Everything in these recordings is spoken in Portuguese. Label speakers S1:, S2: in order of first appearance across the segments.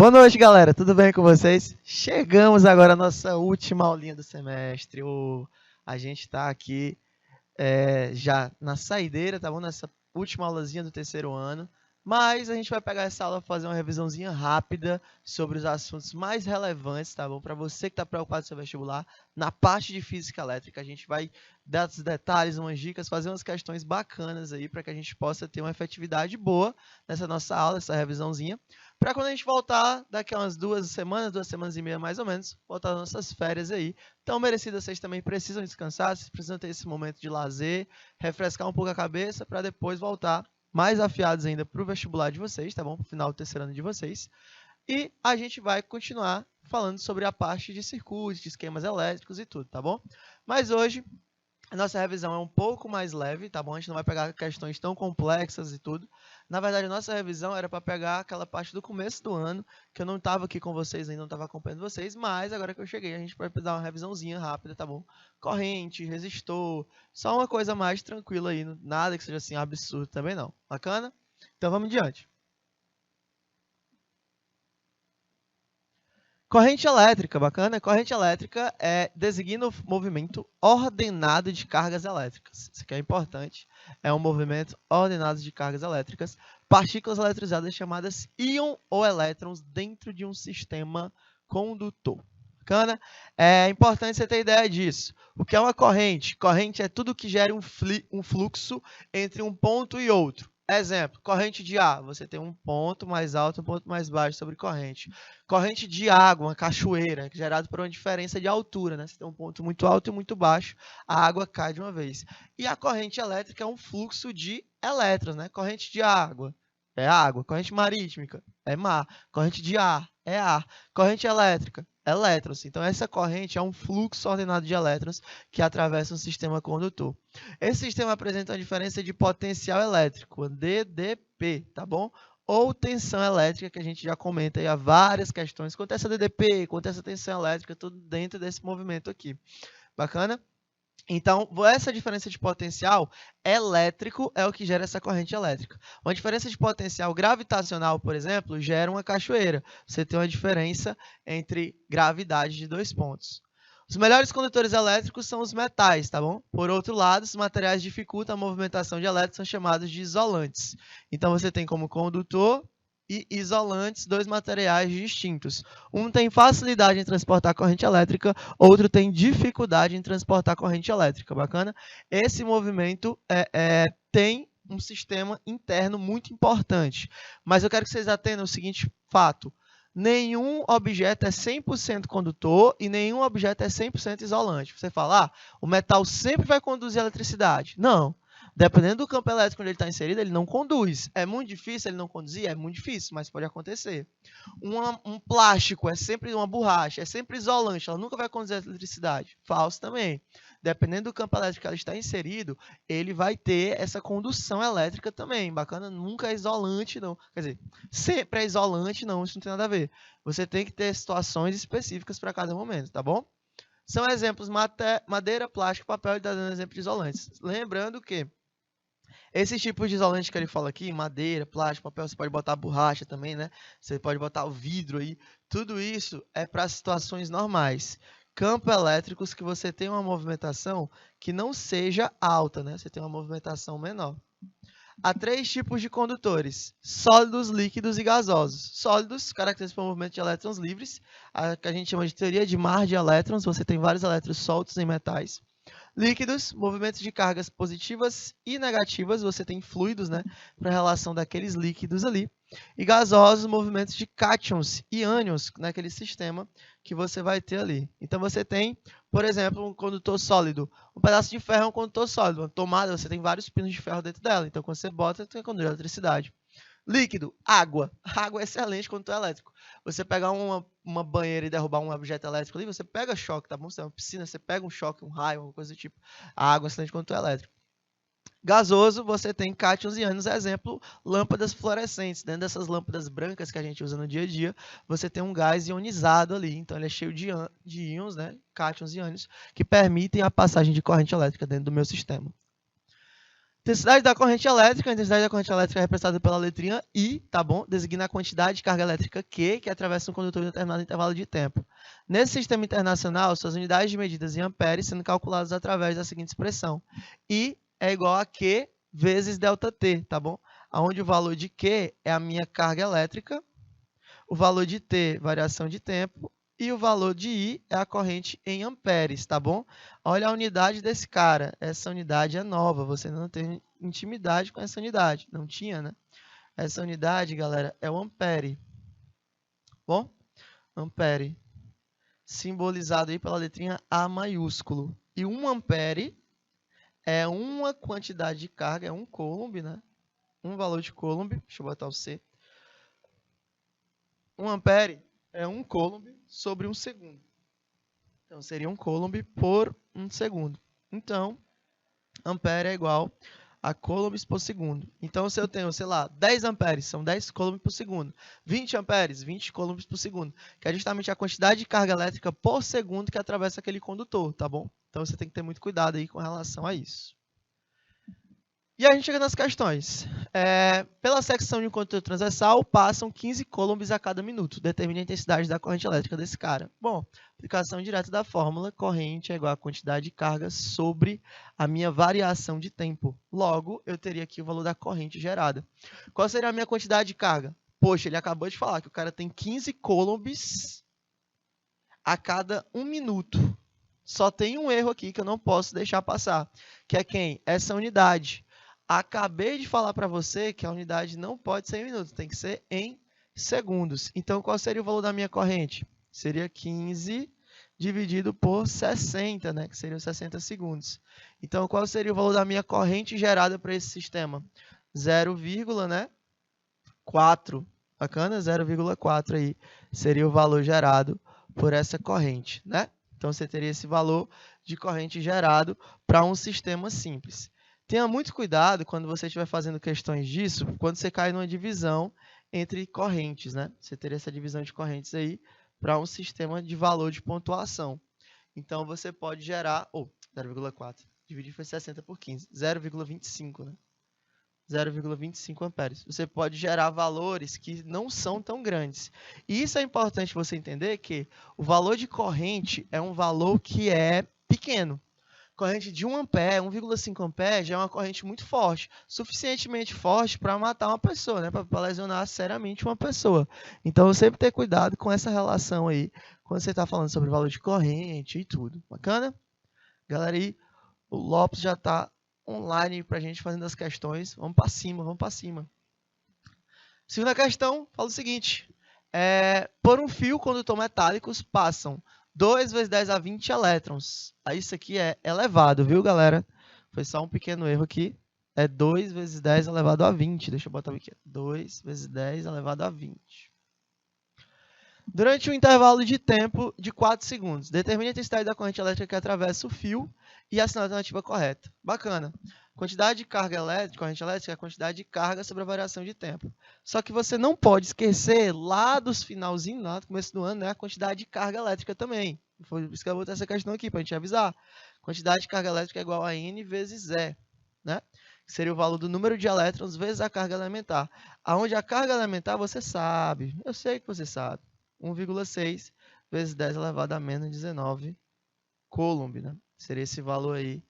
S1: Boa noite, galera. Tudo bem com vocês? Chegamos agora à nossa última aulinha do semestre. A gente está aqui já na saideira, tá bom? Nessa última aulazinha do terceiro ano. Mas a gente vai pegar essa aula para fazer uma revisãozinha rápida sobre os assuntos mais relevantes, tá bom? Para você que está preocupado com o seu vestibular, na parte de física elétrica, a gente vai dar os detalhes, umas dicas, fazer umas questões bacanas aí para que a gente possa ter uma efetividade boa nessa nossa aula, essa revisãozinha. Para quando a gente voltar, daqui a umas 2 semanas e meia mais ou menos, voltar às nossas férias aí. Tão merecidas, vocês também precisam descansar, vocês precisam ter esse momento de lazer, refrescar um pouco a cabeça para depois voltar mais afiados ainda para o vestibular de vocês, tá bom? Para o final do terceiro ano de vocês. E a gente vai continuar falando sobre a parte de circuitos, de esquemas elétricos e tudo, tá bom? Mas hoje a nossa revisão é um pouco mais leve, tá bom? A gente não vai pegar questões tão complexas e tudo. Na verdade, a nossa revisão era para pegar aquela parte do começo do ano, que eu não estava aqui com vocês ainda, não estava acompanhando vocês, mas agora que eu cheguei, a gente vai dar uma revisãozinha rápida, tá bom? Corrente, resistor, só uma coisa mais tranquila aí, nada que seja assim absurdo também não. Bacana? Então vamos adiante. Corrente elétrica, bacana? Corrente elétrica designa o movimento ordenado de cargas elétricas. Isso aqui é importante. É um movimento ordenado de cargas elétricas. Partículas eletrizadas chamadas íon ou elétrons dentro de um sistema condutor. Bacana? É importante você ter ideia disso. O que é uma corrente? Corrente é tudo que gera um fluxo entre um ponto e outro. Exemplo, corrente de ar. Você tem um ponto mais alto e um ponto mais baixo sobre corrente. Corrente de água, uma cachoeira, gerada por uma diferença de altura, né? Você tem um ponto muito alto e muito baixo, a água cai de uma vez. E a corrente elétrica é um fluxo de elétrons, né? Corrente de água é água, corrente marítmica é mar, corrente de ar é ar, corrente elétrica, elétrons. Então, essa corrente é um fluxo ordenado de elétrons que atravessa um sistema condutor. Esse sistema apresenta uma diferença de potencial elétrico, DDP, tá bom? Ou tensão elétrica, que a gente já comenta aí há várias questões. Quanto é essa DDP, quanto é essa tensão elétrica, tudo dentro desse movimento aqui. Bacana? Então, essa diferença de potencial elétrico é o que gera essa corrente elétrica. Uma diferença de potencial gravitacional, por exemplo, gera uma cachoeira. Você tem uma diferença entre gravidade de 2 pontos. Os melhores condutores elétricos são os metais, tá bom? Por outro lado, os materiais dificultam a movimentação de elétrons, são chamados de isolantes. Então, você tem como condutor e isolantes, 2 materiais distintos. Um tem facilidade em transportar corrente elétrica, outro tem dificuldade em transportar corrente elétrica. Bacana? Esse movimento tem um sistema interno muito importante. Mas eu quero que vocês atendam o seguinte fato. Nenhum objeto é 100% condutor e nenhum objeto é 100% isolante. Você fala, o metal sempre vai conduzir eletricidade. Não. Dependendo do campo elétrico onde ele está inserido, ele não conduz. É muito difícil ele não conduzir? É muito difícil, mas pode acontecer. Um plástico é sempre uma borracha, é sempre isolante, ela nunca vai conduzir eletricidade. Falso também. Dependendo do campo elétrico que ela está inserido, ele vai ter essa condução elétrica também. Bacana? Nunca é isolante, não. Quer dizer, sempre é isolante, não. Isso não tem nada a ver. Você tem que ter situações específicas para cada momento, tá bom? São exemplos madeira, plástico, papel e dando exemplo de isolantes. Lembrando que esses tipos de isolante que ele fala aqui, madeira, plástico, papel, você pode botar borracha também, né? Você pode botar o vidro aí. Tudo isso é para situações normais. Campos elétricos que você tem uma movimentação que não seja alta, né? Você tem uma movimentação menor. Há 3 tipos de condutores: sólidos, líquidos e gasosos. Sólidos, característicos por movimento de elétrons livres, que a gente chama de teoria de mar de elétrons. Você tem vários elétrons soltos em metais. Líquidos, movimentos de cargas positivas e negativas, você tem fluidos, né, para a relação daqueles líquidos ali. E gasosos, movimentos de cátions e ânions naquele sistema que você vai ter ali. Então, você tem, por exemplo, um condutor sólido. Um pedaço de ferro é um condutor sólido. Uma tomada, você tem vários pinos de ferro dentro dela. Então, quando você bota, você conduz eletricidade. Líquido, água. Água é excelente condutor elétrico. Você pegar uma banheira e derrubar um objeto elétrico ali, você pega choque, tá bom? Você é uma piscina, você pega um choque, um raio, alguma coisa do tipo. A água é excelente condutor elétrico. Gasoso, você tem cátions e ânions, exemplo, lâmpadas fluorescentes. Dentro dessas lâmpadas brancas que a gente usa no dia a dia, você tem um gás ionizado ali. Então, ele é cheio de íons, né? Cátions e ânions, que permitem a passagem de corrente elétrica dentro do meu sistema. Intensidade da corrente elétrica. A intensidade da corrente elétrica é representada pela letrinha I, tá bom? Designa a quantidade de carga elétrica Q, que atravessa um condutor em um determinado intervalo de tempo. Nesse sistema internacional, suas unidades de medidas em amperes sendo calculadas através da seguinte expressão. I é igual a Q vezes ΔT, tá bom? Onde o valor de Q é a minha carga elétrica, o valor de T, variação de tempo, e o valor de I é a corrente em amperes, tá bom? Olha a unidade desse cara. Essa unidade é nova, você não tem intimidade com essa unidade. Não tinha, né? Essa unidade, galera, é o ampere. Bom? Ampere. Simbolizado aí pela letrinha A maiúsculo. E 1 ampere é uma quantidade de carga, é um coulomb, né? Um valor de coulomb. Deixa eu botar o C. 1 ampere é 1 coulomb sobre 1 segundo. Então, seria 1 coulomb por 1 segundo. Então, ampere é igual a coulombs por segundo. Então, se eu tenho, sei lá, 10 amperes, são 10 coulombs por segundo. 20 amperes, 20 coulombs por segundo. Que é justamente a quantidade de carga elétrica por segundo que atravessa aquele condutor, tá bom? Então, você tem que ter muito cuidado aí com relação a isso. E a gente chega nas questões. Pela secção de um condutor transversal, passam 15 coulombs a cada minuto. Determine a intensidade da corrente elétrica desse cara. Bom, aplicação direta da fórmula, corrente é igual a quantidade de carga sobre a minha variação de tempo. Logo, eu teria aqui o valor da corrente gerada. Qual seria a minha quantidade de carga? Poxa, ele acabou de falar que o cara tem 15 coulombs a cada 1 minuto. Só tem um erro aqui que eu não posso deixar passar, que é quem? Essa unidade. Acabei de falar para você que a unidade não pode ser em minutos, tem que ser em segundos. Então, qual seria o valor da minha corrente? Seria 15 dividido por 60, né? Que seriam 60 segundos. Então, qual seria o valor da minha corrente gerada para esse sistema? 0,4. Bacana? 0,4 aí seria o valor gerado por essa corrente, né? Então, você teria esse valor de corrente gerado para um sistema simples. Tenha muito cuidado quando você estiver fazendo questões disso, quando você cai numa divisão entre correntes, né? Você teria essa divisão de correntes aí para um sistema de valor de pontuação. Então, você pode gerar... 0,4. Dividir foi 60 por 15. 0,25, né? 0,25 amperes. Você pode gerar valores que não são tão grandes. E isso é importante você entender que o valor de corrente é um valor que é pequeno. Corrente de 1 ampere, 1,5 ampere já é uma corrente muito forte, suficientemente forte para matar uma pessoa, né? Para lesionar seriamente uma pessoa. Então, sempre ter cuidado com essa relação aí, quando você está falando sobre valor de corrente e tudo. Bacana? Galera, aí, o Lopes já está online para a gente fazendo as questões. Vamos para cima, vamos para cima. Segunda questão, fala o seguinte. Por um fio condutor metálicos passam 2 vezes 10 a 20 elétrons. Aí isso aqui é elevado, viu, galera? Foi só um pequeno erro aqui. É 2 vezes 10 elevado a 20. Deixa eu botar aqui. 2 vezes 10 elevado a 20. Durante um intervalo de tempo de 4 segundos, determine a intensidade da corrente elétrica que atravessa o fio e assina a alternativa correta. Bacana. Quantidade de carga elétrica, corrente elétrica é a quantidade de carga sobre a variação de tempo. Só que você não pode esquecer, lá dos finalzinhos, lá no começo do ano, né, a quantidade de carga elétrica também. Foi por isso que eu botei essa questão aqui, para a gente avisar. Quantidade de carga elétrica é igual a N vezes E, né? Que seria o valor do número de elétrons vezes a carga elementar. Aonde a carga elementar, você sabe. Eu sei que você sabe. 1,6 vezes 10 elevado a menos 19 coulomb, né? Seria esse valor aí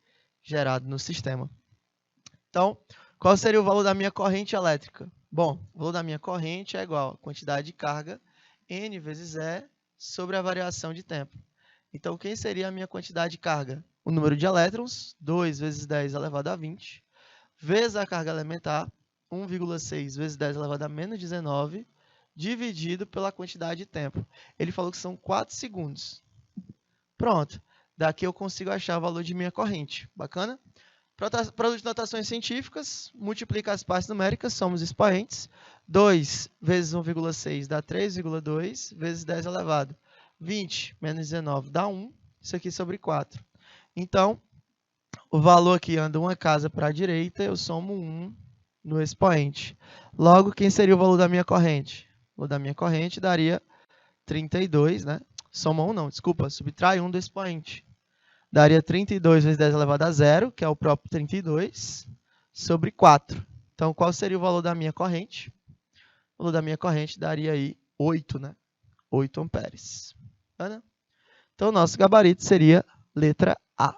S1: gerado no sistema. Então, qual seria o valor da minha corrente elétrica? Bom, o valor da minha corrente é igual a quantidade de carga N vezes E sobre a variação de tempo. Então, quem seria a minha quantidade de carga? O número de elétrons, 2 vezes 10 elevado a 20, vezes a carga elementar, 1,6 vezes 10 elevado a menos 19, dividido pela quantidade de tempo. Ele falou que são 4 segundos. Pronto. Daqui eu consigo achar o valor de minha corrente. Bacana? Produto de notações científicas, multiplica as partes numéricas, somos expoentes. 2 vezes 1,6 dá 3,2 vezes 10 elevado. 20 menos 19 dá 1. Isso aqui sobre 4. Então, o valor aqui anda uma casa para a direita, eu somo 1 no expoente. Logo, quem seria o valor da minha corrente? O valor da minha corrente daria 32, né? Soma 1 não, desculpa, subtrai 1 do expoente. Daria 32 vezes 10 elevado a 0, que é o próprio 32, sobre 4. Então, qual seria o valor da minha corrente? O valor da minha corrente daria aí 8, né? 8 amperes. Então, o nosso gabarito seria letra A,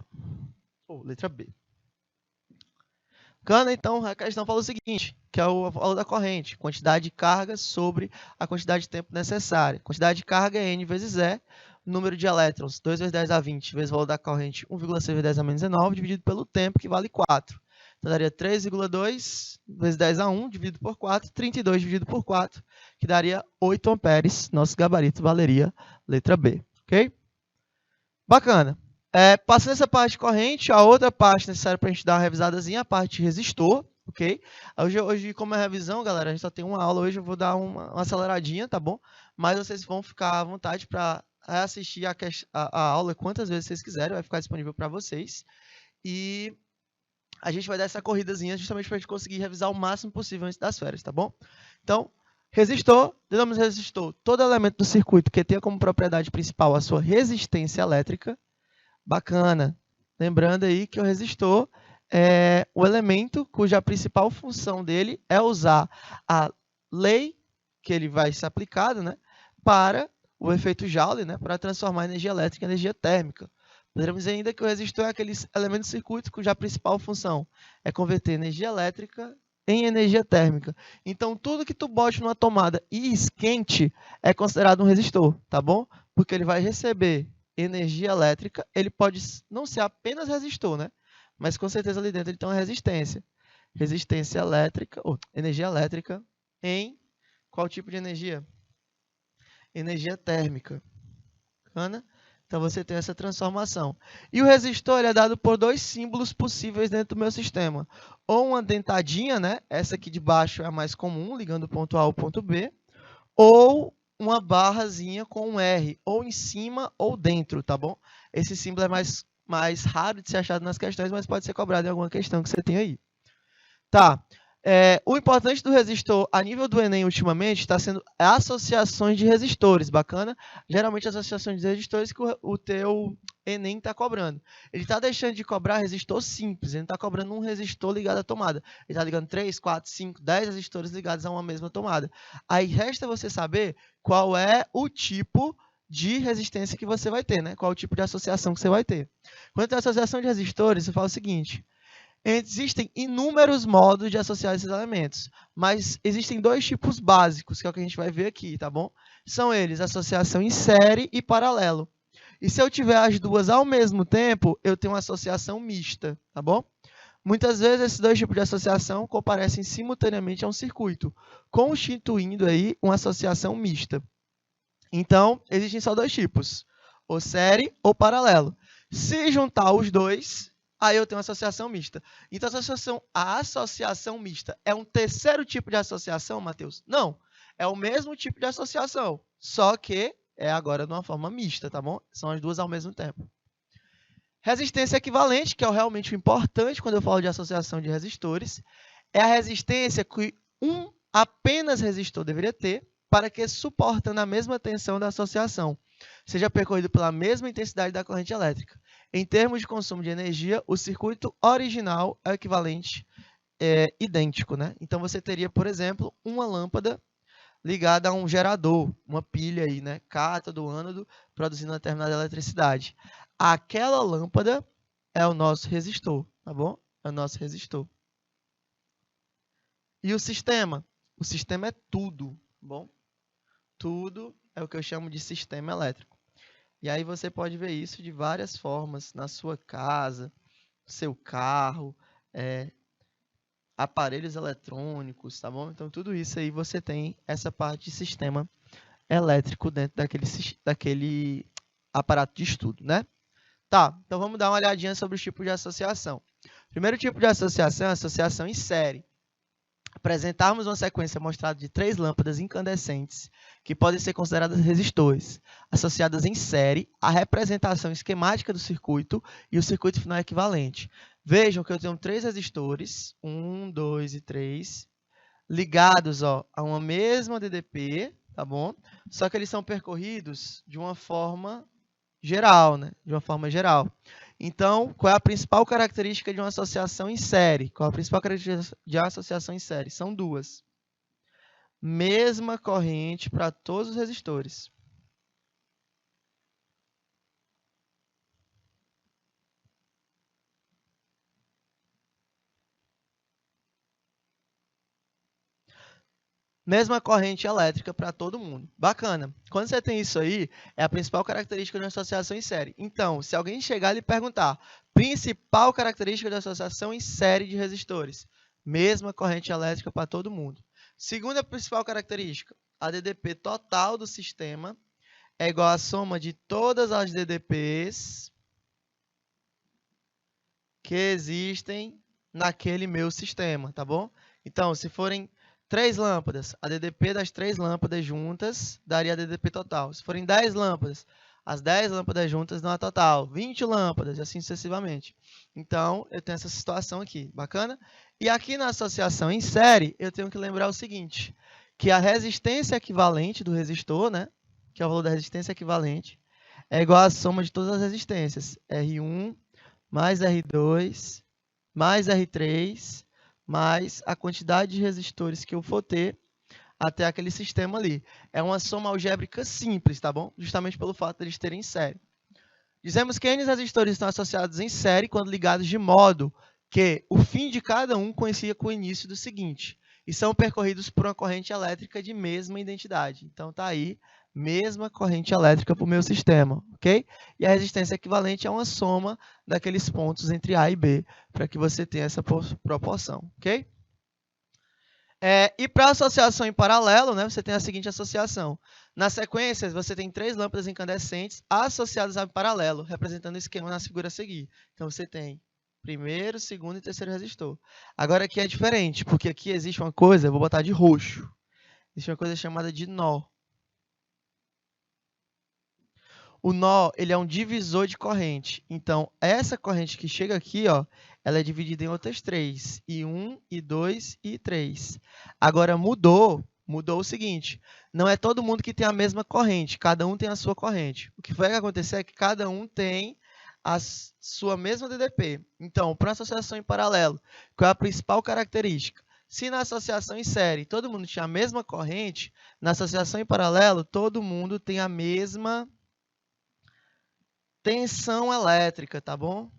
S1: ou letra B. Bacana, então, a questão fala o seguinte, que é o valor da corrente, quantidade de carga sobre a quantidade de tempo necessária. Quantidade de carga é N vezes E, número de elétrons, 2 vezes 10 a 20, vezes o valor da corrente, 1,6 vezes 10 a menos 19, dividido pelo tempo, que vale 4. Então, daria 3,2 vezes 10 a 1, dividido por 4, 32 dividido por 4, que daria 8 amperes. Nosso gabarito valeria letra B, ok? Bacana. Passando essa parte de corrente, a outra parte necessária para a gente dar uma revisadazinha, a parte de resistor, ok? Hoje, como é revisão, galera, a gente só tem uma aula hoje, eu vou dar uma aceleradinha, tá bom? Mas vocês vão ficar à vontade para assistir a aula quantas vezes vocês quiserem, vai ficar disponível para vocês. E a gente vai dar essa corridazinha justamente para a gente conseguir revisar o máximo possível antes das férias, tá bom? Então, resistor, denominamos resistor todo elemento do circuito que tenha como propriedade principal a sua resistência elétrica. Bacana. Lembrando aí que o resistor é o elemento cuja principal função dele é usar a lei que ele vai ser aplicado, né, para o efeito Joule, né, para transformar a energia elétrica em energia térmica. Poderíamos dizer ainda que o resistor é aquele elemento do circuito cuja principal função é converter energia elétrica em energia térmica. Então, tudo que tu bote numa tomada e esquente é considerado um resistor, tá bom? Porque ele vai receber energia elétrica, ele pode não ser apenas resistor, né? Mas com certeza ali dentro ele tem uma resistência. Resistência elétrica, ou energia elétrica em qual tipo de energia? Energia térmica. Bacana? Então você tem essa transformação. E o resistor ele é dado por dois símbolos possíveis dentro do meu sistema. Ou uma dentadinha, né? Essa aqui de baixo é a mais comum, ligando o ponto A ao ponto B. Ou uma barrazinha com um R, ou em cima ou dentro, tá bom? Esse símbolo é mais raro de ser achado nas questões, mas pode ser cobrado em alguma questão que você tem aí. Tá. O importante do resistor a nível do Enem ultimamente está sendo associações de resistores, bacana? Geralmente associações de resistores que o teu Enem está cobrando. Ele está deixando de cobrar resistor simples, ele não está cobrando um resistor ligado à tomada. Ele está ligando 3, 4, 5, 10 resistores ligados a uma mesma tomada. Aí resta você saber qual é o tipo de resistência que você vai ter, né? Qual o tipo de associação que você vai ter. Quando tem associação de resistores, você fala o seguinte: existem inúmeros modos de associar esses elementos, mas existem dois tipos básicos, que é o que a gente vai ver aqui, tá bom? São eles associação em série e paralelo. E se eu tiver as duas ao mesmo tempo, eu tenho uma associação mista, tá bom? Muitas vezes esses dois tipos de associação comparecem simultaneamente a um circuito, constituindo aí uma associação mista. Então, existem só dois tipos, ou série ou paralelo. Se juntar os dois, aí eu tenho uma associação mista. Então, a associação mista é um terceiro tipo de associação, Matheus? Não, é o mesmo tipo de associação, só que é agora de uma forma mista, tá bom? São as duas ao mesmo tempo. Resistência equivalente, que é realmente o importante quando eu falo de associação de resistores, é a resistência que apenas resistor deveria ter para que, suportando a mesma tensão da associação, seja percorrido pela mesma intensidade da corrente elétrica. Em termos de consumo de energia, o circuito original é o equivalente idêntico, né? Então, você teria, por exemplo, uma lâmpada ligada a um gerador, uma pilha aí, né? Cátodo, ânodo, produzindo uma determinada eletricidade. Aquela lâmpada é o nosso resistor, tá bom? É o nosso resistor. E o sistema? O sistema é tudo, tá bom? Tudo é o que eu chamo de sistema elétrico. E aí você pode ver isso de várias formas, na sua casa, seu carro, aparelhos eletrônicos, tá bom? Então, tudo isso aí você tem essa parte de sistema elétrico dentro daquele aparato de estudo, né? Tá, então vamos dar uma olhadinha sobre os tipos de associação. Primeiro tipo de associação é a associação em série. Apresentarmos uma sequência mostrada de 3 lâmpadas incandescentes, que podem ser consideradas resistores, associadas em série à representação esquemática do circuito e o circuito final equivalente. Vejam que eu tenho 3 resistores, 1, 2 e 3, ligados a uma mesma DDP, tá bom? Só que eles são percorridos de uma forma geral, né? De uma forma geral. Então, qual é a principal característica de uma associação em série? Qual é a principal característica de uma associação em série? São duas. Mesma corrente para todos os resistores. Mesma corrente elétrica para todo mundo. Bacana. Quando você tem isso aí, é a principal característica de uma associação em série. Então, se alguém chegar e lhe perguntar, principal característica da associação em série de resistores, mesma corrente elétrica para todo mundo. Segunda principal característica, a DDP total do sistema é igual à soma de todas as DDPs que existem naquele meu sistema, tá bom? Então, se forem 3 lâmpadas, a DDP das 3 lâmpadas juntas daria a DDP total. Se forem 10 lâmpadas, as 10 lâmpadas juntas dão a total. 20 lâmpadas, e assim sucessivamente. Então, eu tenho essa situação aqui, bacana? E aqui na associação em série, eu tenho que lembrar o seguinte, que a resistência equivalente do resistor, né, que é o valor da resistência equivalente, é igual à soma de todas as resistências. R1 mais R2 mais R3 mais a quantidade de resistores que eu for ter até aquele sistema ali. É uma soma algébrica simples, tá bom? Justamente pelo fato de eles terem série. Dizemos que N resistores estão associados em série quando ligados de modo que o fim de cada um coincida com o início do seguinte, e são percorridos por uma corrente elétrica de mesma identidade. Então, tá aí, mesma corrente elétrica para o meu sistema, ok? E a resistência equivalente é uma soma daqueles pontos entre A e B, para que você tenha essa proporção, ok? E para associação em paralelo, né, você tem a seguinte associação. Na sequência, você tem 3 lâmpadas incandescentes associadas em paralelo, representando o esquema na figura a seguir. Então, você tem primeiro, segundo e terceiro resistor. Agora, aqui é diferente, porque aqui existe uma coisa, eu vou botar de roxo. Existe uma coisa chamada de nó. O nó, ele é um divisor de corrente. Então, essa corrente que chega aqui, ó, ela é dividida em outras 3. I1, I2 e I3. Agora, mudou o seguinte. Não é todo mundo que tem a mesma corrente. Cada um tem a sua corrente. O que vai acontecer é que cada um tem a sua mesma DDP. Então, para associação em paralelo, qual é a principal característica? Se na associação em série todo mundo tinha a mesma corrente, na associação em paralelo todo mundo tem a mesma tensão elétrica, tá bom?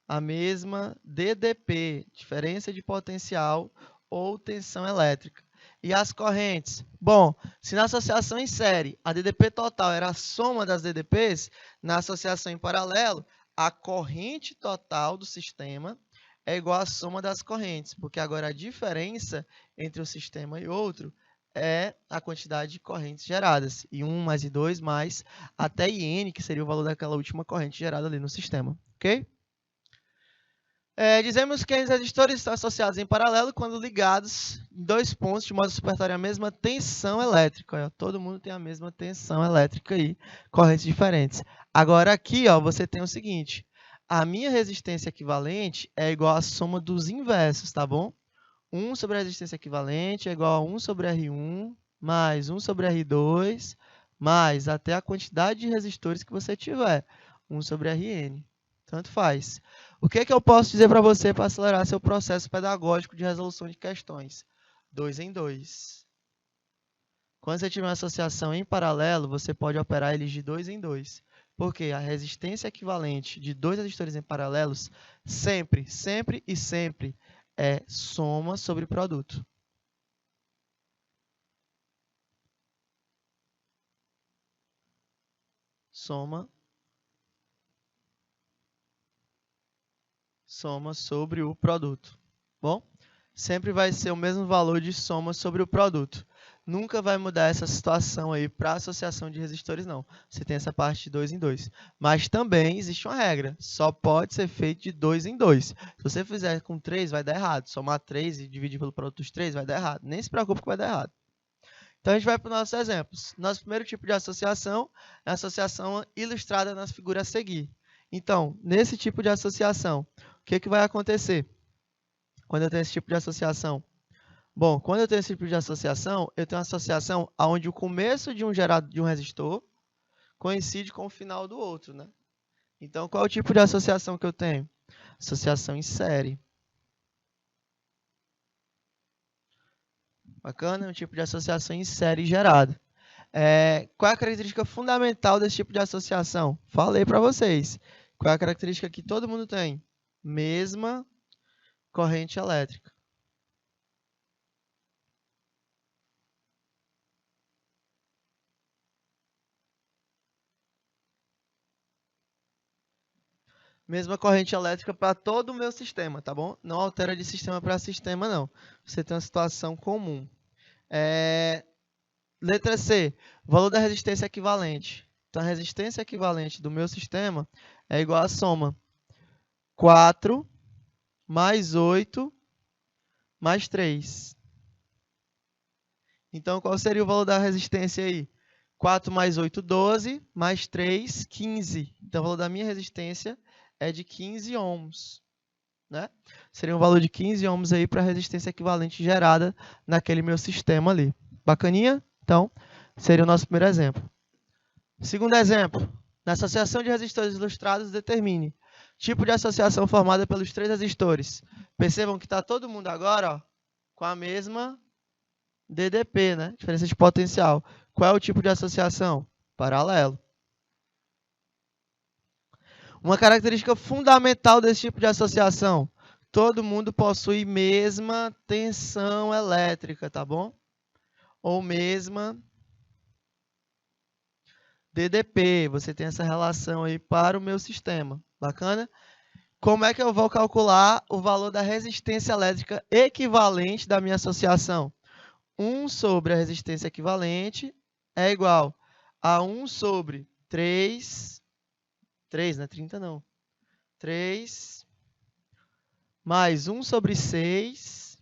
S1: A mesma DDP, diferença de potencial ou tensão elétrica. E as correntes? Bom, se na associação em série a DDP total era a soma das DDPs, na associação em paralelo, a corrente total do sistema é igual à soma das correntes, porque agora a diferença entre um sistema e outro é a quantidade de correntes geradas, I1 mais I2 mais até IN, que seria o valor daquela última corrente gerada ali no sistema, ok? Dizemos que os resistores estão associados em paralelo quando ligados em 2 pontos de modo a suportarem a mesma tensão elétrica. Olha, todo mundo tem a mesma tensão elétrica aí, correntes diferentes. Agora aqui, ó, você tem o seguinte, a minha resistência equivalente é igual à soma dos inversos, tá bom? 1 sobre a resistência equivalente é igual a 1 sobre R1 mais 1 sobre R2 mais até a quantidade de resistores que você tiver, 1 sobre Rn. Tanto faz. O que eu posso dizer para você para acelerar seu processo pedagógico de resolução de questões? 2 em 2. Quando você tiver uma associação em paralelo, você pode operar eles de 2 em 2. Porque a resistência equivalente de 2 resistores em paralelos sempre é soma sobre produto. Soma sobre o produto. Bom, sempre vai ser o mesmo valor de soma sobre o produto. Nunca vai mudar essa situação aí para associação de resistores, não. Você tem essa parte de 2 em 2. Mas também existe uma regra. Só pode ser feito de 2 em 2. Se você fizer com 3, vai dar errado. Somar 3 e dividir pelo produto dos 3 vai dar errado. Nem se preocupe que vai dar errado. Então, a gente vai para os nossos exemplos. Nosso primeiro tipo de associação é a associação ilustrada nas figuras a seguir. Então, nesse tipo de associação, o que vai acontecer quando eu tenho esse tipo de associação? Bom, quando eu tenho esse tipo de associação, eu tenho uma associação onde o começo de um resistor coincide com o final do outro, né? Então, qual é o tipo de associação que eu tenho? Associação em série. Bacana? É um tipo de associação em série gerada. Qual é a característica fundamental desse tipo de associação? Falei para vocês. Qual é a característica que todo mundo tem? Mesma corrente elétrica. Mesma corrente elétrica para todo o meu sistema, tá bom? Não altera de sistema para sistema, não. Você tem uma situação comum. Letra C, valor da resistência equivalente. Então, a resistência equivalente do meu sistema é igual à soma 4 mais 8 mais 3. Então, qual seria o valor da resistência aí? 4 mais 8, 12, mais 3, 15. Então, o valor da minha resistência é de 15 ohms. Né? Seria um valor de 15 ohms aí para a resistência equivalente gerada naquele meu sistema ali. Bacaninha? Então, seria o nosso primeiro exemplo. Segundo exemplo, na associação de resistores ilustrados, determine tipo de associação formada pelos 3 resistores. Percebam que está todo mundo agora ó, com a mesma DDP, né? Diferença de potencial. Qual é o tipo de associação? Paralelo. Uma característica fundamental desse tipo de associação. Todo mundo possui mesma tensão elétrica, tá bom? Ou mesma DDP. Você tem essa relação aí para o meu sistema. Bacana? Como é que eu vou calcular o valor da resistência elétrica equivalente da minha associação? 1 sobre a resistência equivalente é igual a 1 sobre 3, não é 30 não, 3 mais 1 sobre 6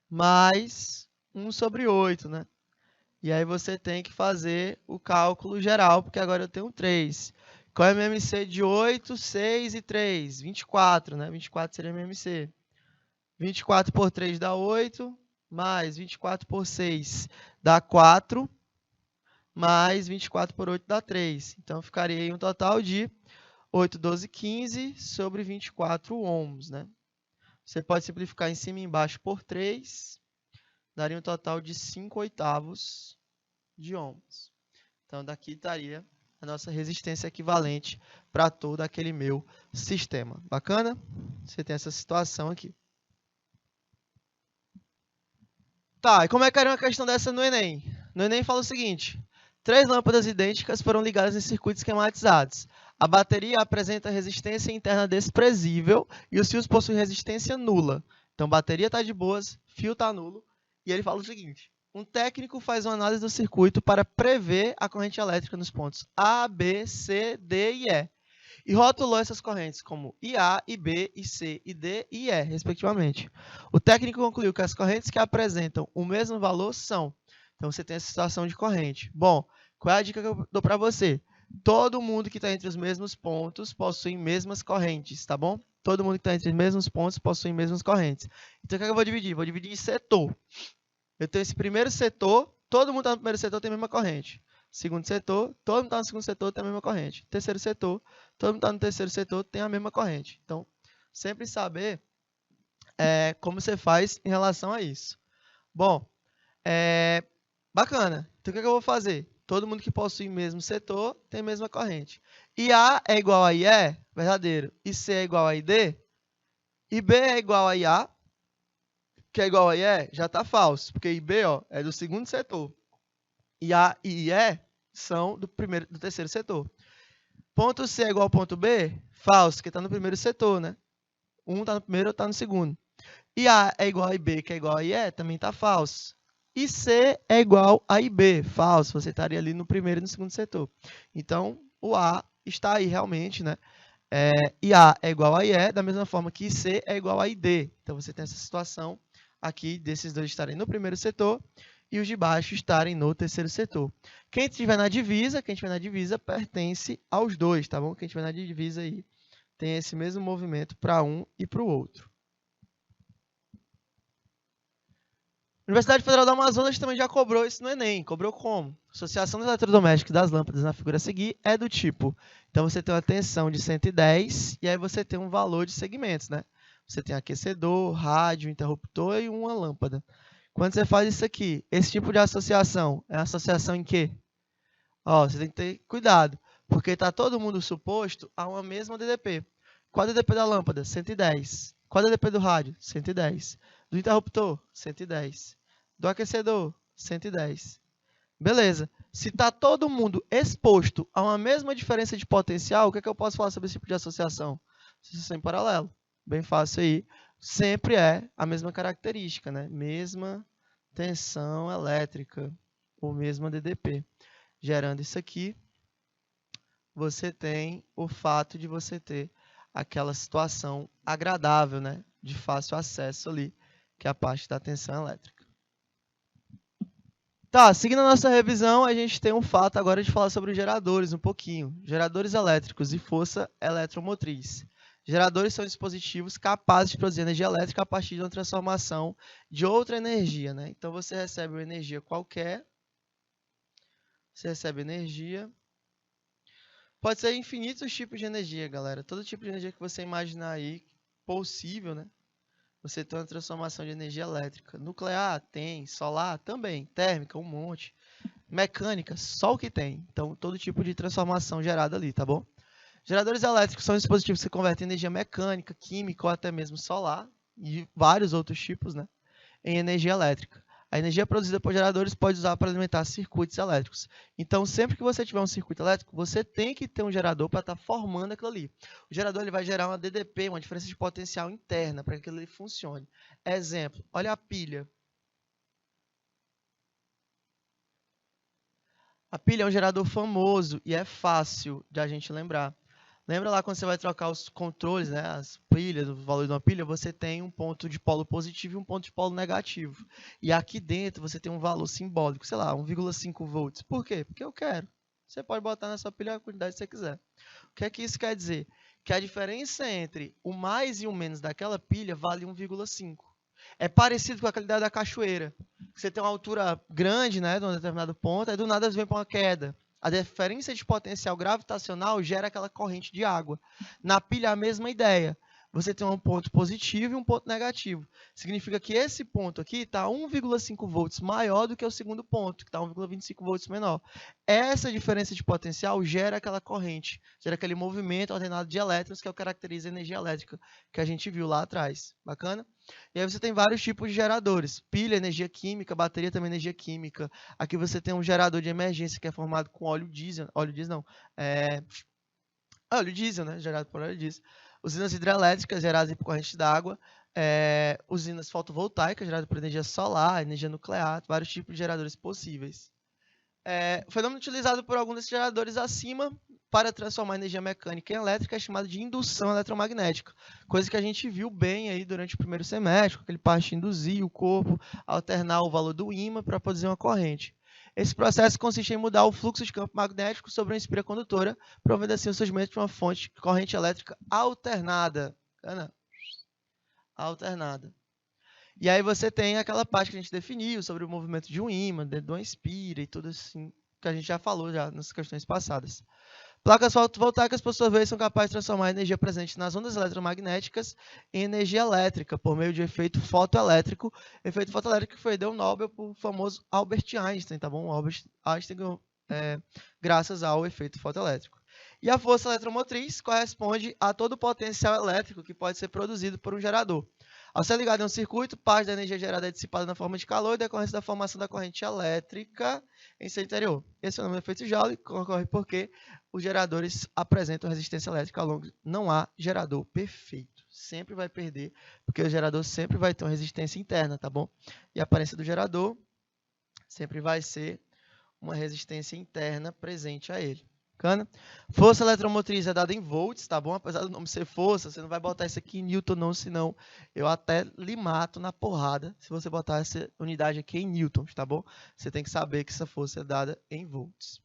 S1: mais 1 sobre 8, né? E aí você tem que fazer o cálculo geral, porque agora eu tenho 3. Qual é o MMC de 8, 6 e 3? 24, né? 24 seria MMC. 24 por 3 dá 8, mais 24 por 6 dá 4, mais 24 por 8 dá 3. Então, ficaria aí um total de 8, 12, 15 sobre 24 ohms, né? Você pode simplificar em cima e embaixo por 3, daria um total de 5 oitavos de ohms. Então, daqui estaria a nossa resistência equivalente para todo aquele meu sistema. Bacana? Você tem essa situação aqui. Tá, e como é que era uma questão dessa no Enem? No Enem fala o seguinte: 3 lâmpadas idênticas foram ligadas em circuitos esquematizados. A bateria apresenta resistência interna desprezível e os fios possuem resistência nula. Então, bateria está de boas, fio está nulo. E ele fala o seguinte: um técnico faz uma análise do circuito para prever a corrente elétrica nos pontos A, B, C, D e E. E rotulou essas correntes como IA, IB, IC, ID e E, respectivamente. O técnico concluiu que as correntes que apresentam o mesmo valor são. Então, você tem essa situação de corrente. Bom, qual é a dica que eu dou para você? Todo mundo que está entre os mesmos pontos possui mesmas correntes, tá bom? Todo mundo que está entre os mesmos pontos possui mesmas correntes. Então, o que é que eu vou dividir? Vou dividir em setor. Eu tenho esse primeiro setor, todo mundo está no primeiro setor, tem a mesma corrente. Segundo setor, todo mundo está no segundo setor, tem a mesma corrente. Terceiro setor, todo mundo está no terceiro setor, tem a mesma corrente. Então, sempre saber como você faz em relação a isso. Bom, bacana. Então, o que eu vou fazer? Todo mundo que possui o mesmo setor tem a mesma corrente. IA é igual a IE, verdadeiro. IC é igual a ID. IB é igual a IA, que é igual a IE, já está falso. Porque IB é do segundo setor. IA e IE são do terceiro setor. Ponto C é igual a ponto B? Falso, que está no primeiro setor, né? Um está no primeiro, outro está no segundo. E A é igual a IB, que é igual a IE, também está falso. E C é igual a IB, falso. Você estaria ali no primeiro e no segundo setor. Então, o A está aí realmente, né? E A é igual a IE, da mesma forma que C é igual a ID. Então, você tem essa situação aqui desses dois estarem no primeiro setor e os de baixo estarem no terceiro setor. Quem estiver na divisa, pertence aos dois, tá bom? Quem estiver na divisa aí tem esse mesmo movimento para um e para o outro. Universidade Federal do Amazonas também já cobrou isso no Enem. Cobrou como? Associação dos eletrodomésticos das lâmpadas na figura a seguir é do tipo. Então, você tem uma tensão de 110 e aí você tem um valor de segmentos, né? Você tem aquecedor, rádio, interruptor e uma lâmpada. Quando você faz isso aqui, esse tipo de associação, é associação em quê? Ó, você tem que ter cuidado, porque está todo mundo suposto a uma mesma DDP. Qual a DDP da lâmpada? 110. Qual a DDP do rádio? 110. Do interruptor? 110. Do aquecedor? 110. Beleza. Se está todo mundo exposto a uma mesma diferença de potencial, o que é que eu posso falar sobre esse tipo de associação? Associação em paralelo. Bem fácil aí. Sempre é a mesma característica, né? Mesma tensão elétrica, ou mesma DDP. Gerando isso aqui, você tem o fato de você ter aquela situação agradável, né? De fácil acesso ali, que é a parte da tensão elétrica. Tá, seguindo a nossa revisão, a gente tem um fato agora de falar sobre os geradores um pouquinho. Geradores elétricos e força eletromotriz. Geradores são dispositivos capazes de produzir energia elétrica a partir de uma transformação de outra energia, né? Então, você recebe uma energia qualquer, você recebe energia. Pode ser infinitos tipos de energia, galera. Todo tipo de energia que você imaginar aí possível, né? Você tem uma transformação de energia elétrica. Nuclear tem, solar também, térmica um monte, mecânica só o que tem. Então todo tipo de transformação gerada ali, tá bom? Geradores elétricos são dispositivos que convertem energia mecânica, química ou até mesmo solar e vários outros tipos, né, em energia elétrica. A energia produzida por geradores pode usar para alimentar circuitos elétricos. Então, sempre que você tiver um circuito elétrico, você tem que ter um gerador para estar formando aquilo ali. O gerador ele vai gerar uma DDP, uma diferença de potencial interna, para que aquilo ali funcione. Exemplo, olha a pilha. A pilha é um gerador famoso e é fácil de a gente lembrar. Lembra lá quando você vai trocar os controles, né, as pilhas, o valor de uma pilha, você tem um ponto de polo positivo e um ponto de polo negativo. E aqui dentro você tem um valor simbólico, sei lá, 1,5 volts. Por quê? Porque eu quero. Você pode botar na sua pilha a quantidade que você quiser. O que é que isso quer dizer? Que a diferença entre o mais e o menos daquela pilha vale 1,5. É parecido com a qualidade da cachoeira. Você tem uma altura grande, né, de um determinado ponto, aí do nada você vem para uma queda. A diferença de potencial gravitacional gera aquela corrente de água. Na pilha, a mesma ideia. Você tem um ponto positivo e um ponto negativo. Significa que esse ponto aqui está 1,5 volts maior do que o segundo ponto, que está 1,25 volts menor. Essa diferença de potencial gera aquela corrente, gera aquele movimento ordenado de elétrons, que é o que caracteriza a energia elétrica, que a gente viu lá atrás. Bacana? E aí você tem vários tipos de geradores. Pilha, energia química, bateria também energia química. Aqui você tem um gerador de emergência que é formado com óleo diesel. Óleo diesel não. Óleo diesel, né? Gerado por óleo diesel. Usinas hidrelétricas geradas por corrente d'água. Usinas fotovoltaicas geradas por energia solar, energia nuclear. Vários tipos de geradores possíveis. O fenômeno utilizado por alguns desses geradores acima para transformar energia mecânica em elétrica é chamado de indução eletromagnética, coisa que a gente viu bem aí durante o primeiro semestre, com aquele parte de induzir o corpo, alternar o valor do ímã para produzir uma corrente. Esse processo consiste em mudar o fluxo de campo magnético sobre uma espira condutora, promovendo assim o surgimento de uma fonte de corrente elétrica alternada. Alternada. E aí você tem aquela parte que a gente definiu sobre o movimento de um ímã, dentro de uma espira e tudo assim, que a gente já falou já nas questões passadas. Placas fotovoltaicas, por sua vez, são capazes de transformar a energia presente nas ondas eletromagnéticas em energia elétrica, por meio de efeito fotoelétrico. Efeito fotoelétrico que foi deu Nobel para o famoso Albert Einstein, tá bom? Albert Einstein ganhou graças ao efeito fotoelétrico. E a força eletromotriz corresponde a todo o potencial elétrico que pode ser produzido por um gerador. Ao ser ligado em um circuito, parte da energia gerada é dissipada na forma de calor e decorrência da formação da corrente elétrica em seu interior. Esse é o nome do efeito Joule, que ocorre porque os geradores apresentam resistência elétrica ao longo. Não há gerador perfeito. Sempre vai perder, porque o gerador sempre vai ter uma resistência interna, tá bom? E a aparência do gerador sempre vai ser uma resistência interna presente a ele. Bacana? Força eletromotriz é dada em volts, tá bom? Apesar do nome ser força, você não vai botar isso aqui em Newton não, senão eu até lhe mato na porrada se você botar essa unidade aqui em newtons, tá bom? Você tem que saber que essa força é dada em volts.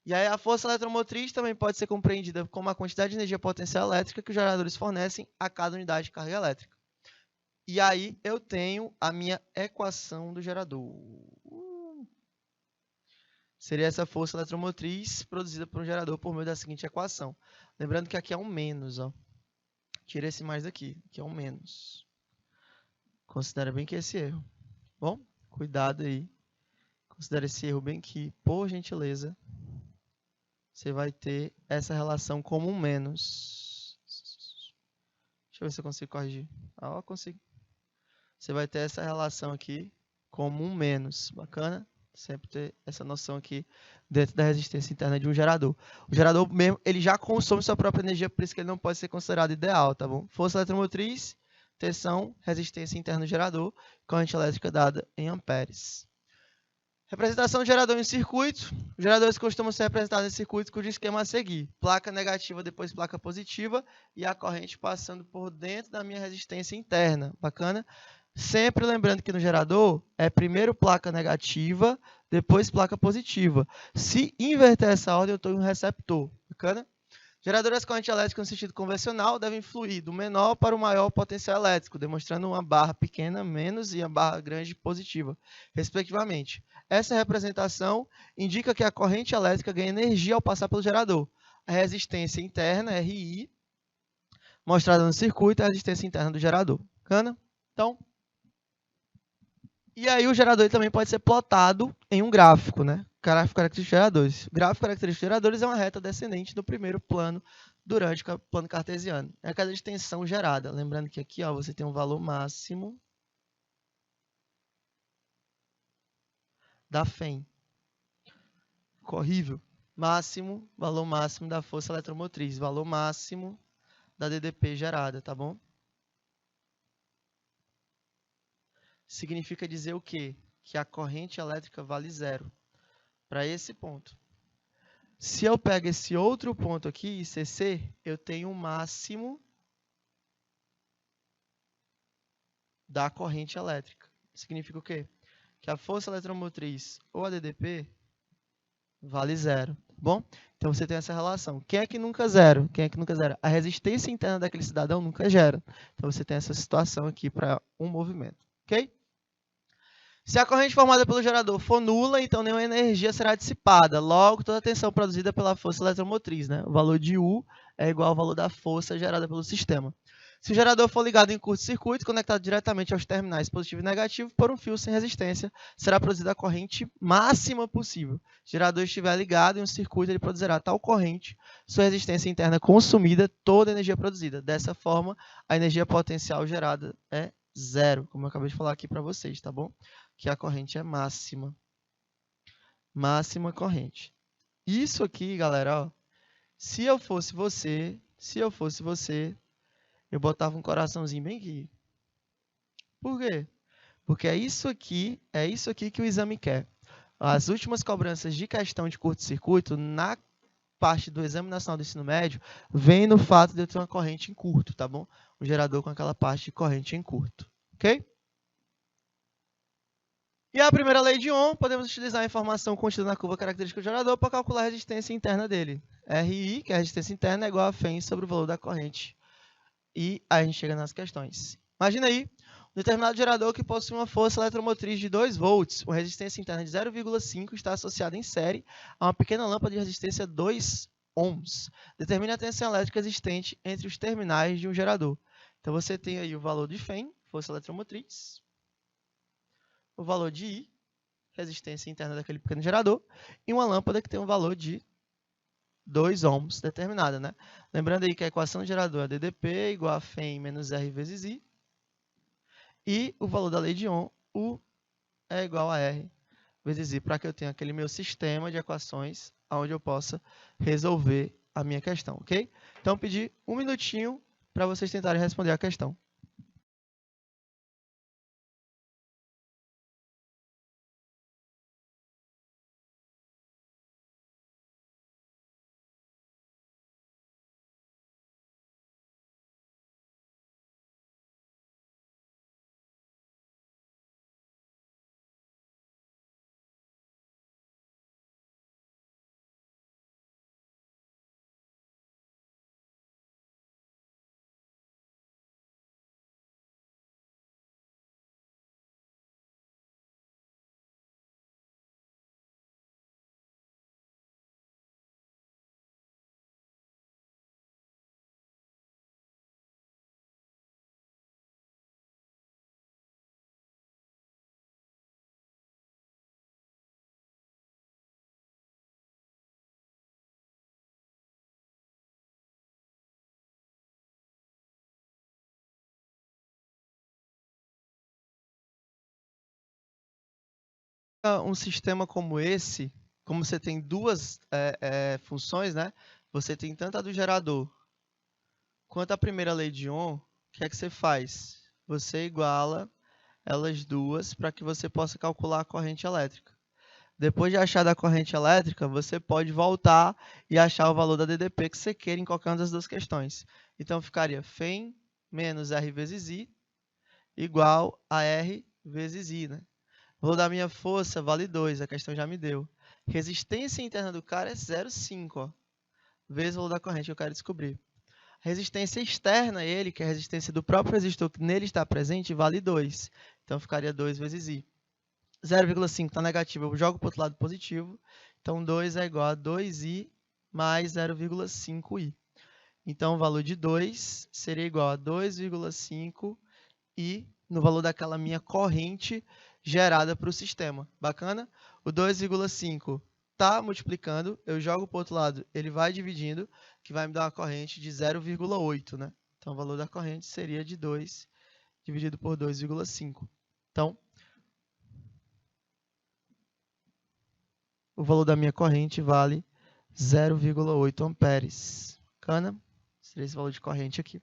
S1: E aí a força eletromotriz também pode ser compreendida como a quantidade de energia potencial elétrica que os geradores fornecem a cada unidade de carga elétrica. E aí eu tenho a minha equação do gerador. Seria essa força eletromotriz produzida por um gerador por meio da seguinte equação. Lembrando que aqui é um menos, ó. Tira esse mais daqui, aqui é um menos. Considera bem que esse erro. Bom, cuidado aí. Considera esse erro bem que, por gentileza, você vai ter essa relação como um menos. Deixa eu ver se eu consigo corrigir. Ah, eu consigo. Você vai ter essa relação aqui como um menos. Bacana? Sempre ter essa noção aqui dentro da resistência interna de um gerador. O gerador mesmo, ele já consome sua própria energia, por isso que ele não pode ser considerado ideal, tá bom? Força eletromotriz, tensão, resistência interna do gerador, corrente elétrica dada em amperes. Representação do gerador em circuito. Os geradores costumam ser representados em circuitos cujo esquema a seguir. Placa negativa, depois placa positiva e a corrente passando por dentro da minha resistência interna. Bacana? Sempre lembrando que no gerador é primeiro placa negativa, depois placa positiva. Se inverter essa ordem, eu estou em um receptor. Bacana? Geradores de corrente elétrica no sentido convencional devem fluir do menor para o maior potencial elétrico, demonstrando uma barra pequena menos e a barra grande positiva, respectivamente. Essa representação indica que a corrente elétrica ganha energia ao passar pelo gerador. A resistência interna, RI, mostrada no circuito, é a resistência interna do gerador. Bacana? Então, e aí o gerador também pode ser plotado em um gráfico, né? Gráfico característico de geradores. O gráfico característico de geradores é uma reta descendente no primeiro plano durante o plano cartesiano. É a queda de tensão gerada. Lembrando que aqui ó, você tem um valor máximo da FEM. Horrível. Máximo, valor máximo da força eletromotriz. Valor máximo da DDP gerada, tá bom? Significa dizer o quê? Que a corrente elétrica vale zero. Para esse ponto. Se eu pego esse outro ponto aqui, ICC, eu tenho o máximo da corrente elétrica. Significa o quê? Que a força eletromotriz ou a DDP vale zero, tá bom? Então você tem essa relação. Quem é que nunca zero? Quem é que nunca zera? A resistência interna daquele cidadão nunca gera. Então você tem essa situação aqui para um movimento, ok? Se a corrente formada pelo gerador for nula, então nenhuma energia será dissipada. Logo, toda a tensão produzida pela força eletromotriz, né? O valor de U é igual ao valor da força gerada pelo sistema. Se o gerador for ligado em curto-circuito, conectado diretamente aos terminais positivo e negativo por um fio sem resistência, será produzida a corrente máxima possível. Se o gerador estiver ligado em um circuito, ele produzirá tal corrente, sua resistência interna consumida, toda a energia produzida. Dessa forma, a energia potencial gerada é zero, como eu acabei de falar aqui para vocês, tá bom? Que a corrente é máxima. Máxima corrente. Isso aqui, galera, ó, se eu fosse você, eu botava um coraçãozinho bem aqui. Por quê? Porque é isso aqui que o exame quer. As últimas cobranças de questão de curto-circuito na parte do Exame Nacional do Ensino Médio vem no fato de eu ter uma corrente em curto, tá bom? Um gerador com aquela parte de corrente em curto, ok? E a primeira lei de Ohm, podemos utilizar a informação contida na curva característica do gerador para calcular a resistência interna dele. RI, que é a resistência interna, é igual a FEM sobre o valor da corrente. E aí a gente chega nas questões. Imagina aí, um determinado gerador que possui uma força eletromotriz de 2 volts, uma resistência interna de 0,5 está associada em série a uma pequena lâmpada de resistência 2 ohms. Determine a tensão elétrica existente entre os terminais de um gerador. Então você tem aí o valor de FEM, força eletromotriz, o valor de I, resistência interna daquele pequeno gerador, e uma lâmpada que tem um valor de 2 ohms determinada, né? Lembrando aí que a equação do gerador é DDP igual a FEM menos R vezes I, e o valor da lei de Ohm, U é igual a R vezes I, para que eu tenha aquele meu sistema de equações onde eu possa resolver a minha questão, ok? Então, pedi um minutinho para vocês tentarem responder a questão. Um sistema como esse, como você tem duas funções, né? Você tem tanto a do gerador quanto a primeira lei de Ohm. O que é que você faz? Você iguala elas duas para que você possa calcular a corrente elétrica. Depois de achar da corrente elétrica, você pode voltar e achar o valor da DDP que você queira em qualquer uma das duas questões. Então, ficaria Φ menos R vezes I igual a R vezes I, né? O valor da minha força vale 2, a questão já me deu. Resistência interna do cara é 0,5, ó, vezes o valor da corrente que eu quero descobrir. Resistência externa, ele, que é a resistência do próprio resistor que nele está presente, vale 2. Então, ficaria 2 vezes I. 0,5 está negativo, eu jogo para o outro lado positivo. Então, 2 é igual a 2I mais 0,5I. Então, o valor de 2 seria igual a 2,5I no valor daquela minha corrente gerada para o sistema. Bacana? O 2,5 está multiplicando, eu jogo para o outro lado, ele vai dividindo, que vai me dar uma corrente de 0,8, né? Então, o valor da corrente seria de 2 dividido por 2,5. Então, o valor da minha corrente vale 0,8 amperes. Bacana? Seria esse valor de corrente aqui.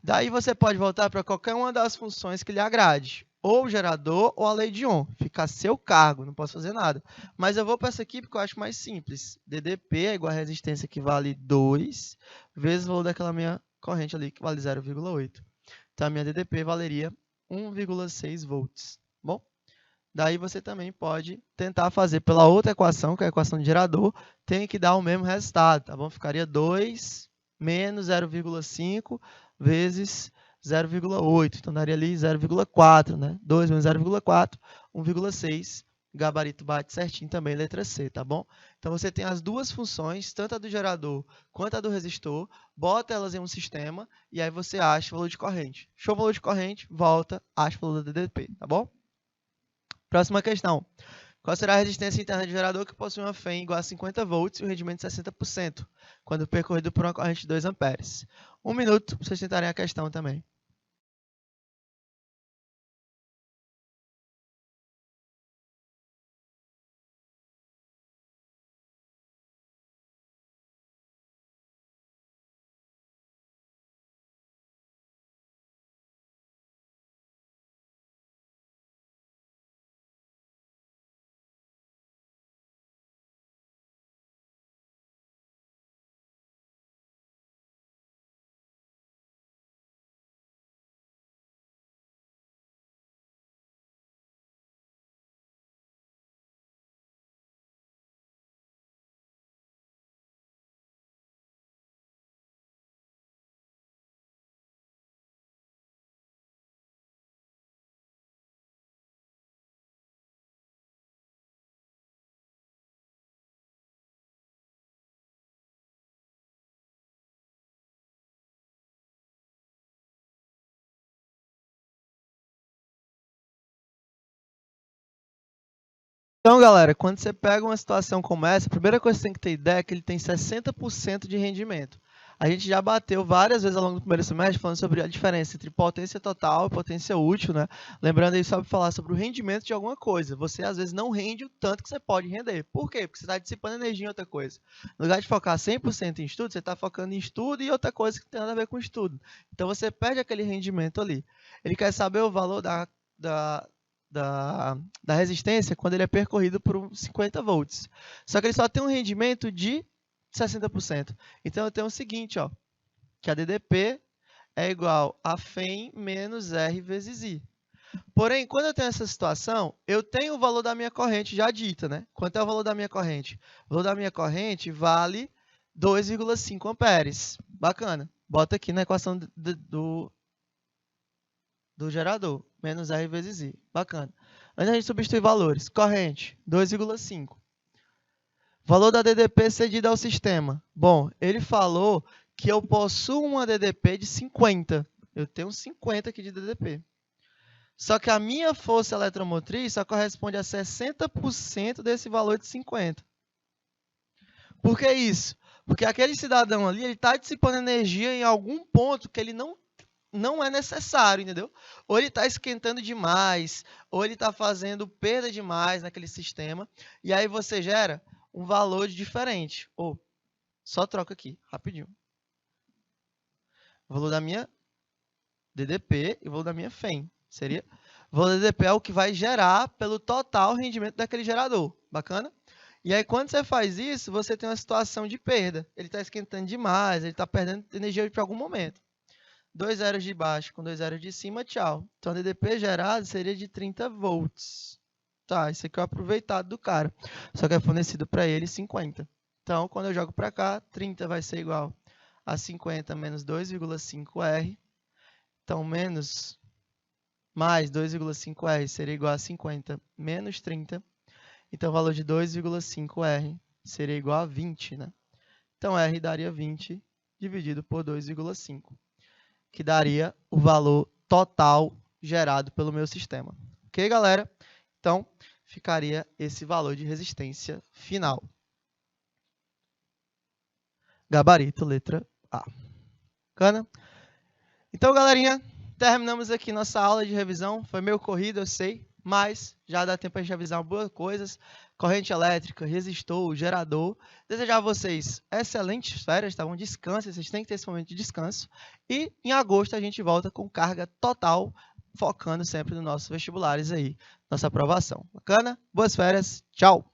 S1: Daí você pode voltar para qualquer uma das funções que lhe agrade. Ou o gerador ou a lei de Ohm. Fica a seu cargo, não posso fazer nada. Mas eu vou para essa aqui porque eu acho mais simples. DDP é igual a resistência que vale 2 vezes o valor daquela minha corrente ali, que vale 0,8. Então, a minha DDP valeria 1,6 volts. Bom? Daí você também pode tentar fazer pela outra equação, que é a equação de gerador, tem que dar o mesmo resultado, tá bom? Ficaria 2 menos 0,5 vezes 0,8. Então, daria ali 0,4, né? 2 menos 0,4, 1,6. Gabarito bate certinho também, letra C, tá bom? Então, você tem as duas funções, tanto a do gerador quanto a do resistor, bota elas em um sistema e aí você acha o valor de corrente. Achou o valor de corrente, volta, acha o valor da DDP, tá bom? Próxima questão. Qual será a resistência interna de gerador que possui uma Φ igual a 50 volts e o rendimento de 60%, quando percorrido por uma corrente de 2 amperes? 1 minuto para vocês tentarem a questão também. Então, galera, quando você pega uma situação como essa, a primeira coisa que você tem que ter ideia é que ele tem 60% de rendimento. A gente já bateu várias vezes ao longo do primeiro semestre falando sobre a diferença entre potência total e potência útil, né? Lembrando aí só para falar sobre o rendimento de alguma coisa. Você, às vezes, não rende o tanto que você pode render. Por quê? Porque você está dissipando energia em outra coisa. No lugar de focar 100% em estudo, você está focando em estudo e outra coisa que tem nada a ver com estudo. Então, você perde aquele rendimento ali. Ele quer saber o valor da resistência quando ele é percorrido por 50 volts. Só que ele só tem um rendimento de 60%. Então, eu tenho o seguinte, ó, que a DDP é igual a Φ menos R vezes I. Porém, quando eu tenho essa situação, eu tenho o valor da minha corrente já dita, né? Quanto é o valor da minha corrente? O valor da minha corrente vale 2,5 amperes. Bacana. Bota aqui na equação do gerador, menos R vezes I. Bacana. Antes a gente substituir valores. Corrente, 2,5. Valor da DDP cedida ao sistema. Bom, ele falou que eu possuo uma DDP de 50. Eu tenho 50 aqui de DDP. Só que a minha força eletromotriz só corresponde a 60% desse valor de 50. Por que isso? Porque aquele cidadão ali está dissipando energia em algum ponto que ele não não é necessário, entendeu? Ou ele está esquentando demais, ou ele está fazendo perda demais naquele sistema, e aí você gera um valor diferente. Ou, só troca aqui, rapidinho. O valor da minha DDP e o valor da minha FEM. Seria, o valor da DDP é o que vai gerar pelo total rendimento daquele gerador. Bacana? E aí, quando você faz isso, você tem uma situação de perda. Ele está esquentando demais, ele está perdendo energia para algum momento. 2 zeros de baixo com 2 zeros de cima, tchau. Então, a DDP gerado seria de 30 volts. Tá, isso aqui é o aproveitado do cara. Só que é fornecido para ele 50. Então, quando eu jogo para cá, 30 vai ser igual a 50 menos 2,5R. Então, menos mais 2,5R seria igual a 50 menos 30. Então, o valor de 2,5R seria igual a 20, né? Então, R daria 20 dividido por 2,5, que daria o valor total gerado pelo meu sistema. Ok, galera? Então, ficaria esse valor de resistência final. Gabarito, letra A. Bacana? Então, galerinha, terminamos aqui nossa aula de revisão. Foi meio corrido, eu sei, mas já dá tempo para a gente revisar boas coisas. Corrente elétrica, resistor, gerador. Desejar a vocês excelentes férias, tá bom? Descansem, vocês têm que ter esse momento de descanso. E em agosto a gente volta com carga total, focando sempre nos nossos vestibulares aí, nossa aprovação. Bacana? Boas férias, tchau!